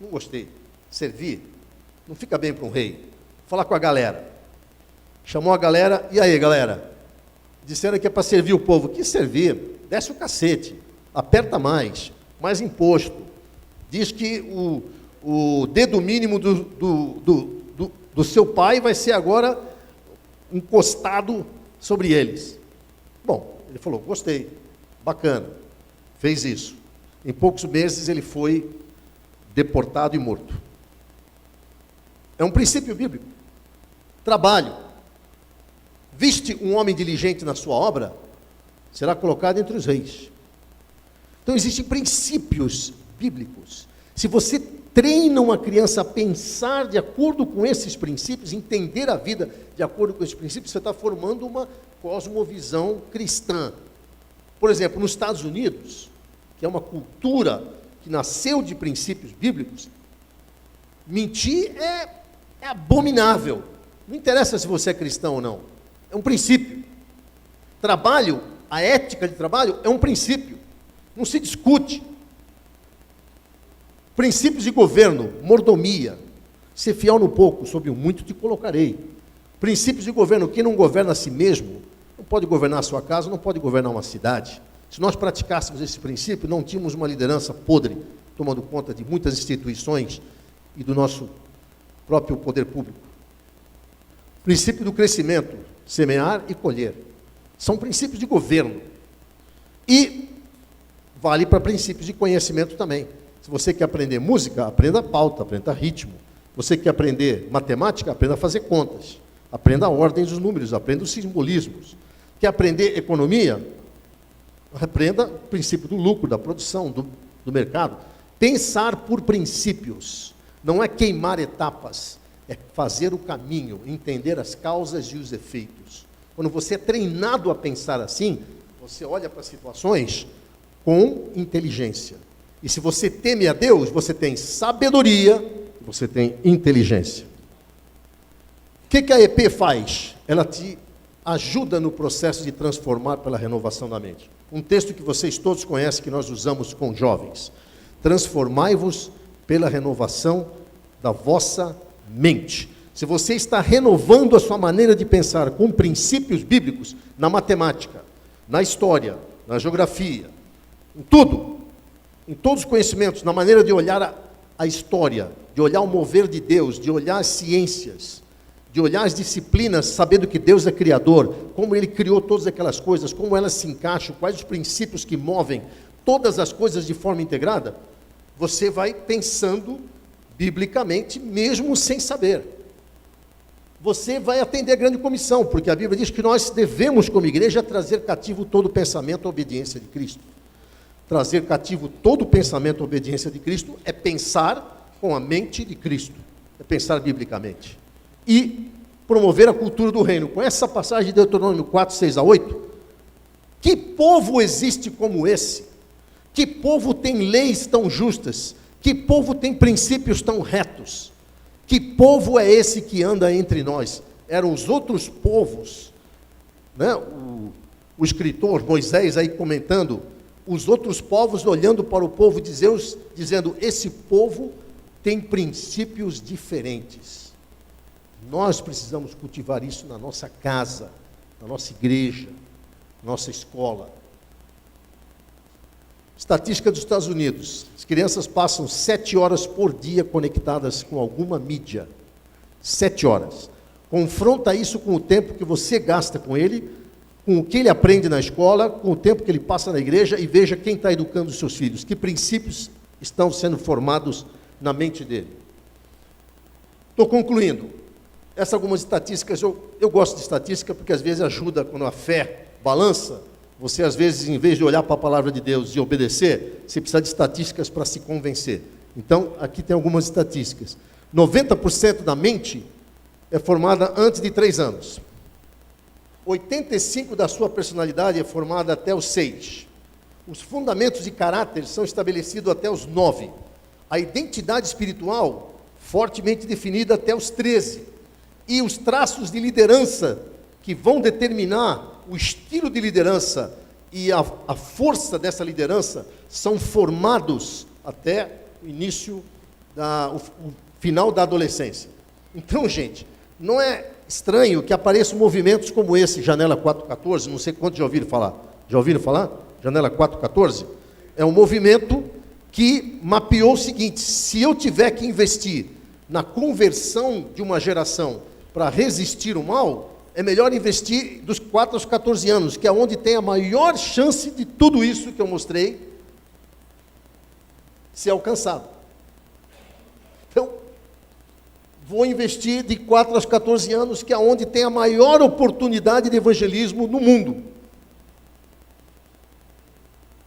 não gostei. Servir não fica bem para um rei. Vou falar com a galera. Chamou a galera, e aí galera? Disseram que é para servir o povo. Que servir? Desce o cacete, aperta mais imposto. Diz que o dedo mínimo do seu pai vai ser agora encostado sobre eles. Bom, ele falou, gostei, bacana, fez isso. Em poucos meses ele foi deportado e morto. É um princípio bíblico. Trabalho. Viste um homem diligente na sua obra, será colocado entre os reis. Então existem princípios bíblicos. Se você treina uma criança a pensar de acordo com esses princípios, entender a vida de acordo com esses princípios, você está formando uma cosmovisão cristã. Por exemplo, nos Estados Unidos, que é uma cultura que nasceu de princípios bíblicos, mentir é abominável. Não interessa se você é cristão ou não. é um princípio. Trabalho, a ética de trabalho é um princípio. Não se discute. Princípios de governo, mordomia. Ser fiel no pouco, sobre o muito te colocarei. Princípios de governo, quem não governa a si mesmo, não pode governar a sua casa, não pode governar uma cidade. Se nós praticássemos esse princípio, não tínhamos uma liderança podre, tomando conta de muitas instituições e do nosso próprio poder público. Princípio do crescimento, semear e colher. São princípios de governo. E vale para princípios de conhecimento também. Se você quer aprender música, aprenda pauta, aprenda ritmo. Você quer aprender matemática, aprenda a fazer contas. Aprenda a ordem dos números, aprenda os simbolismos. Quer aprender economia? Aprenda o princípio do lucro, da produção, do mercado. Pensar por princípios. Não é queimar etapas, é fazer o caminho, entender as causas e os efeitos. Quando você é treinado a pensar assim, você olha para as situações com inteligência. E se você teme a Deus, você tem sabedoria, você tem inteligência. O que a EP faz? Ela te ajuda no processo de transformar pela renovação da mente. Um texto que vocês todos conhecem, que nós usamos com jovens. Transformai-vos pela renovação da vossa mente. Se você está renovando a sua maneira de pensar com princípios bíblicos, na matemática, na história, na geografia, em tudo, em todos os conhecimentos, na maneira de olhar a história, de olhar o mover de Deus, de olhar as ciências, de olhar as disciplinas, sabendo que Deus é criador, como Ele criou todas aquelas coisas, como elas se encaixam, quais os princípios que movem todas as coisas de forma integrada, você vai pensando biblicamente, mesmo sem saber. Você vai atender a grande comissão, porque a Bíblia diz que nós devemos, como igreja, trazer cativo todo pensamento à obediência de Cristo. Trazer cativo todo pensamento à obediência de Cristo é pensar com a mente de Cristo, é pensar biblicamente. E promover a cultura do reino. Com essa passagem de Deuteronômio 4, 6 a 8, que povo existe como esse? Que povo tem leis tão justas? Que povo tem princípios tão retos? Que povo é esse que anda entre nós? Eram os outros povos, né? O escritor Moisés aí comentando, os outros povos olhando para o povo de Deus, dizendo, esse povo tem princípios diferentes. Nós precisamos cultivar isso na nossa casa, na nossa igreja, na nossa escola. Estatística dos Estados Unidos. As crianças passam 7 horas por dia conectadas com alguma mídia. 7 horas. Confronta isso com o tempo que você gasta com ele, com o que ele aprende na escola, com o tempo que ele passa na igreja, e veja quem está educando os seus filhos, que princípios estão sendo formados na mente dele. Estou concluindo. Essas algumas estatísticas, eu gosto de estatística porque às vezes ajuda quando a fé balança. Você às vezes, em vez de olhar para a palavra de Deus e obedecer, você precisa de estatísticas para se convencer. Então, aqui tem algumas estatísticas. 90% da mente é formada antes de 3 anos. 85% da sua personalidade é formada até os 6. Os fundamentos de caráter são estabelecidos até os 9. A identidade espiritual, fortemente definida até os 13. E os traços de liderança, que vão determinar o estilo de liderança e a força dessa liderança, são formados até o início, o final da adolescência. Então, gente, não é estranho que apareçam movimentos como esse, Janela 4.14, não sei quantos já ouviram falar. Já ouviram falar? Janela 4.14? É um movimento que mapeou o seguinte, se eu tiver que investir na conversão de uma geração para resistir o mal, é melhor investir dos 4 aos 14 anos, que é onde tem a maior chance de tudo isso que eu mostrei ser alcançado. Então, vou investir de 4 aos 14 anos, que é onde tem a maior oportunidade de evangelismo no mundo.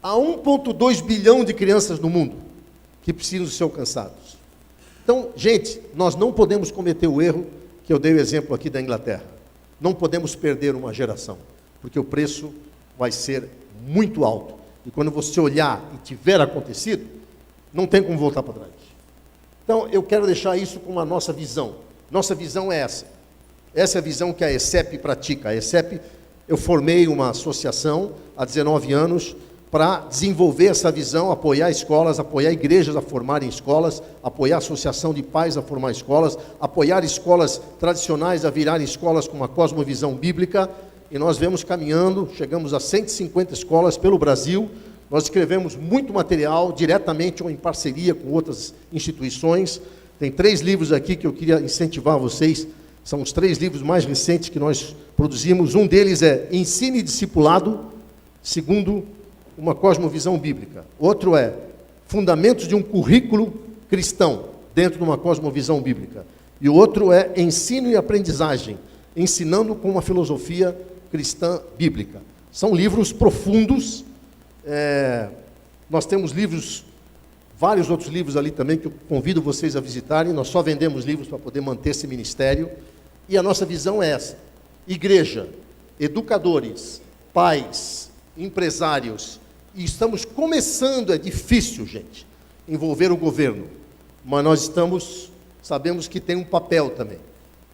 Há 1,2 bilhão de crianças no mundo que precisam ser alcançados. Então, gente, nós não podemos cometer o erro que eu dei o exemplo aqui da Inglaterra. Não podemos perder uma geração, porque o preço vai ser muito alto. E quando você olhar e tiver acontecido, não tem como voltar para trás. Então, eu quero deixar isso com a nossa visão. Nossa visão é essa. Essa é a visão que a ESEP pratica. A ESEP, eu formei uma associação há 19 anos para desenvolver essa visão, apoiar escolas, apoiar igrejas a formarem escolas, apoiar a associação de pais a formar escolas, apoiar escolas tradicionais a virarem escolas com uma cosmovisão bíblica, e nós vemos caminhando, chegamos a 150 escolas pelo Brasil. Nós escrevemos muito material, diretamente ou em parceria com outras instituições. Tem 3 livros aqui que eu queria incentivar vocês, são os 3 livros mais recentes que nós produzimos. Um deles é Ensino e Discipulado, segundo uma cosmovisão bíblica. Outro é Fundamentos de um Currículo Cristão, dentro de uma cosmovisão bíblica. E o outro é Ensino e Aprendizagem, ensinando com uma filosofia cristã bíblica. São livros profundos. Nós temos livros, vários outros livros ali também, que eu convido vocês a visitarem. Nós só vendemos livros para poder manter esse ministério. E a nossa visão é essa: igreja, educadores, pais, empresários. E estamos começando, é difícil, gente, envolver o governo, mas nós sabemos que tem um papel também.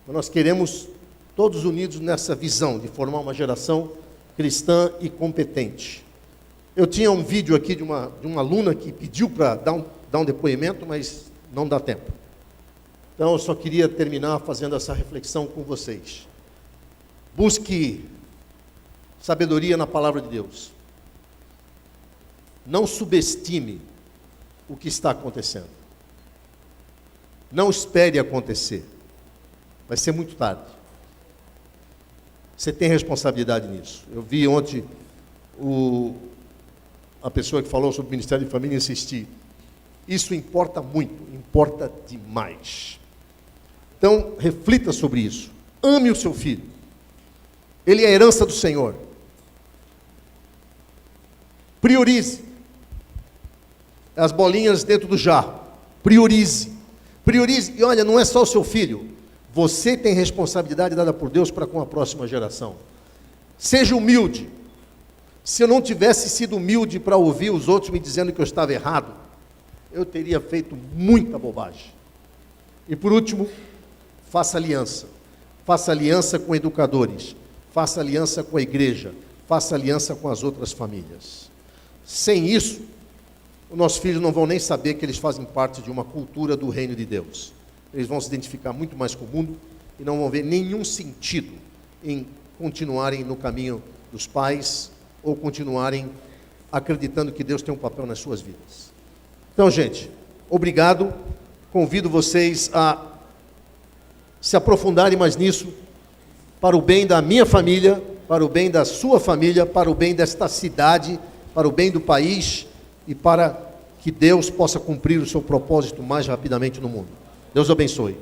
Mas nós queremos todos unidos nessa visão de formar uma geração cristã e competente. Eu tinha um vídeo aqui de uma aluna que pediu para dar um depoimento, mas não dá tempo. Então eu só queria terminar fazendo essa reflexão com vocês. Busque sabedoria na palavra de Deus. Não subestime o que está acontecendo. Não espere acontecer. Vai ser muito tarde. Você tem responsabilidade nisso. Eu vi ontem a pessoa que falou sobre o Ministério de Família insistir. Isso importa muito, importa demais. Então, reflita sobre isso. Ame o seu filho. Ele é a herança do Senhor. Priorize. As bolinhas dentro do jarro. Priorize. Priorize. E olha, não é só o seu filho. Você tem responsabilidade dada por Deus para com a próxima geração. Seja humilde. Se eu não tivesse sido humilde para ouvir os outros me dizendo que eu estava errado, eu teria feito muita bobagem. E por último, faça aliança. Faça aliança com educadores. Faça aliança com a igreja. Faça aliança com as outras famílias. Sem isso, os nossos filhos não vão nem saber que eles fazem parte de uma cultura do reino de Deus. Eles vão se identificar muito mais com o mundo e não vão ver nenhum sentido em continuarem no caminho dos pais ou continuarem acreditando que Deus tem um papel nas suas vidas. Então, gente, obrigado. Convido vocês a se aprofundarem mais nisso, para o bem da minha família, para o bem da sua família, para o bem desta cidade, para o bem do país e para que Deus possa cumprir o seu propósito mais rapidamente no mundo. Deus abençoe.